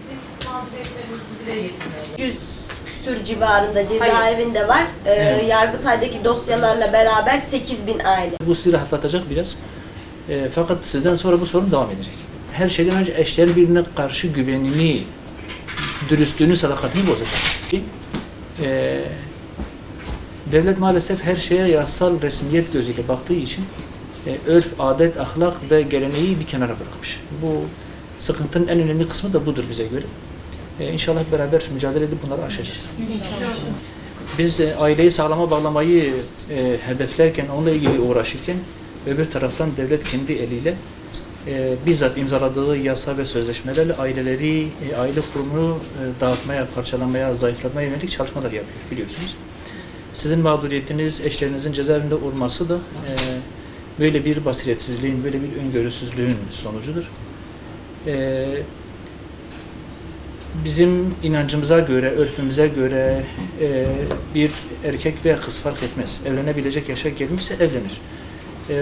Biz mağduriyetlerimizi dile getirmeyi. 100 küsur civarında cezaevinde var. Yargıtay'daki dosyalarla beraber 8.000 aile. Bu sizi rahatlatacak biraz. Fakat sizden sonra bu sorun devam edecek. Her şeyden önce eşlerin birbirine karşı güvenini, dürüstlüğünü, sadakatini bozacak. Devlet maalesef her şeye yasal resmiyet gözüyle baktığı için örf, adet, ahlak ve geleneği bir kenara bırakmış. Bu sıkıntının en önemli kısmı da budur bize göre. İnşallah beraber mücadele edip bunları aşacağız. Biz aileyi sağlama bağlamayı hedeflerken, onunla ilgili uğraşırken öbür taraftan devlet kendi eliyle bizzat imzaladığı yasa ve sözleşmelerle aileleri, aile kurumunu dağıtmaya, parçalamaya, zayıflatmaya yönelik çalışmalar yapıyor biliyorsunuz. Sizin mağduriyetiniz, eşlerinizin cezaevinde olması da böyle bir basiretsizliğin, böyle bir öngörüsüzlüğün sonucudur. Bizim inancımıza göre, örfümüze göre bir erkek veya kız fark etmez. Evlenebilecek yaşa gelmişse evlenir.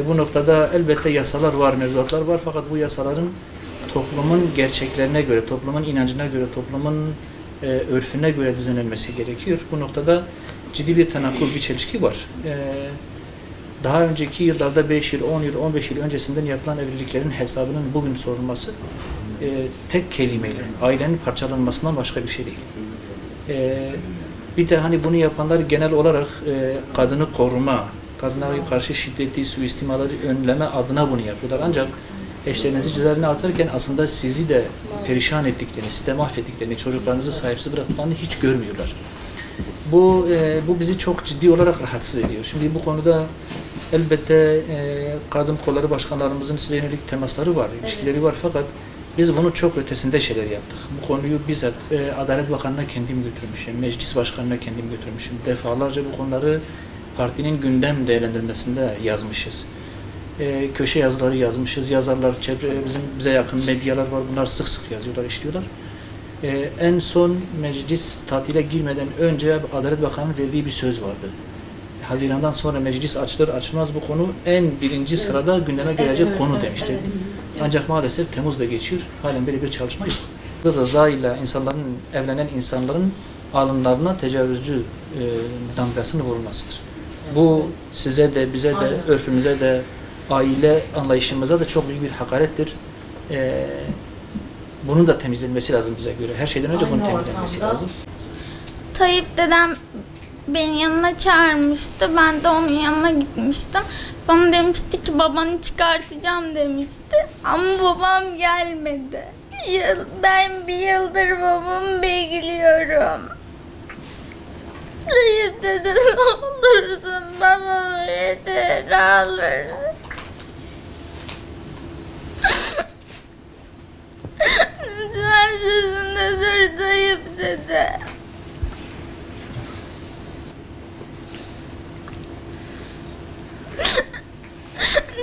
Bu noktada elbette yasalar var, mevzuatlar var fakat bu yasaların toplumun gerçeklerine göre, toplumun inancına göre, toplumun örfüne göre düzenlenmesi gerekiyor. Bu noktada ciddi bir tenakkuz, bir çelişki var. Daha önceki yıllarda 5 yıl, 10 yıl, 15 yıl öncesinden yapılan evliliklerin hesabının bugün sorulması tek kelimeyle ailenin parçalanmasından başka bir şey değil. Bir de hani bunu yapanlar genel olarak kadını koruma, kadına karşı şiddeti, suistimaları önleme adına bunu yapıyorlar. Ancak eşlerinizi cezaevine atarken aslında sizi de perişan ettiklerini, sizi de mahvettiklerini, çocuklarınızı sahipsiz bıraktıklarını hiç görmüyorlar. Bu bizi çok ciddi olarak rahatsız ediyor. Şimdi bu konuda elbette kadın kolları başkanlarımızın size yönelik temasları var, ilişkileri var fakat biz bunu çok ötesinde şeyler yaptık. Bu konuyu bizzat Adalet Bakanı'na kendim götürmüşüm, Meclis Başkanı'na kendim götürmüşüm. Defalarca bu konuları partinin gündem değerlendirmesinde yazmışız. Köşe yazıları yazmışız, yazarlar, bize yakın medyalar var, bunlar sık sık yazıyorlar, işliyorlar. En son meclis tatile girmeden önce Adalet Bakanı'nın verdiği bir söz vardı. Haziran'dan sonra meclis açılır açılmaz bu konu birinci sırada gündeme gelecek konu demişti. Ancak maalesef Temmuz'da geçiyor, halen böyle bir çalışma yok. Rızayla evlenen insanların alınlarına tecavüzcü damgasını vurulmasıdır. Bu size de, bize de, örfümüze de, aile anlayışımıza da çok büyük bir hakarettir. Bunun da temizlenmesi lazım bize göre. Her şeyden önce bunun temizlenmesi lazım. Tayyip dedem beni yanına çağırmıştı. Ben de onun yanına gitmiştim. Bana demişti ki babanı çıkartacağım demişti. Ama babam gelmedi. Ben bir yıldır babamı bekliyorum. Tayyip dede ne olursun babamı getir, alır. Lütfen sözünde dur Tayyip dede.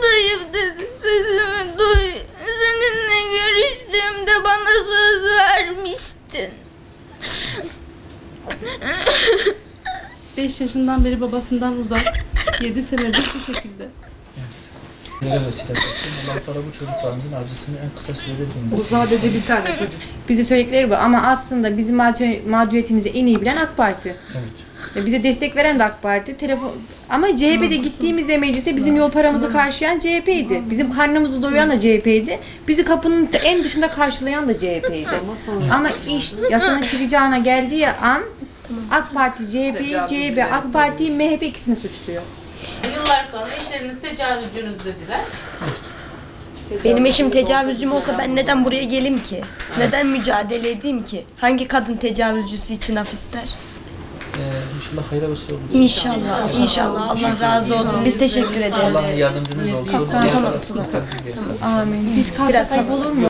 Tayyip dede sesimi duy. Seninle görüştüğümde bana söz vermiştin. 5 yaşından beri babasından uzak, 7 senedir bu şekilde. Allah Teala bu çocuklarımızın acısını en kısa sürede dindir. Bu sadece bir tane çocuk. Bize söyledikleri bu ama aslında bizim mağduriyetimizi en iyi bilen AK Parti. Evet. Bize destek veren de AK Parti. Ama CHP'de gittiğimizde meclise bizim yol paramızı karşılayan CHP'ydi. Bizim karnımızı doyuran da CHP'ydi. Bizi kapının en dışında karşılayan da CHP'ydi. Ama iş yasanın çıkacağına geldiği an AK Parti, CHP, AK Parti'yi, MHP ikisini suçluyor. Yıllar sonra eşleriniz tecavüzcünüz dediler. Benim eşim tecavüzcüm olsa ben neden buraya geleyim ki? Neden mücadele edeyim ki? Hangi kadın tecavüzcüsü için af ister? İnşallah hayırlı olsun. İnşallah, inşallah. Allah razı olsun. Biz teşekkür ederiz. Allah yardımcınız olsun. Tamam. Amin. Biz kalsak ayıp olur mu?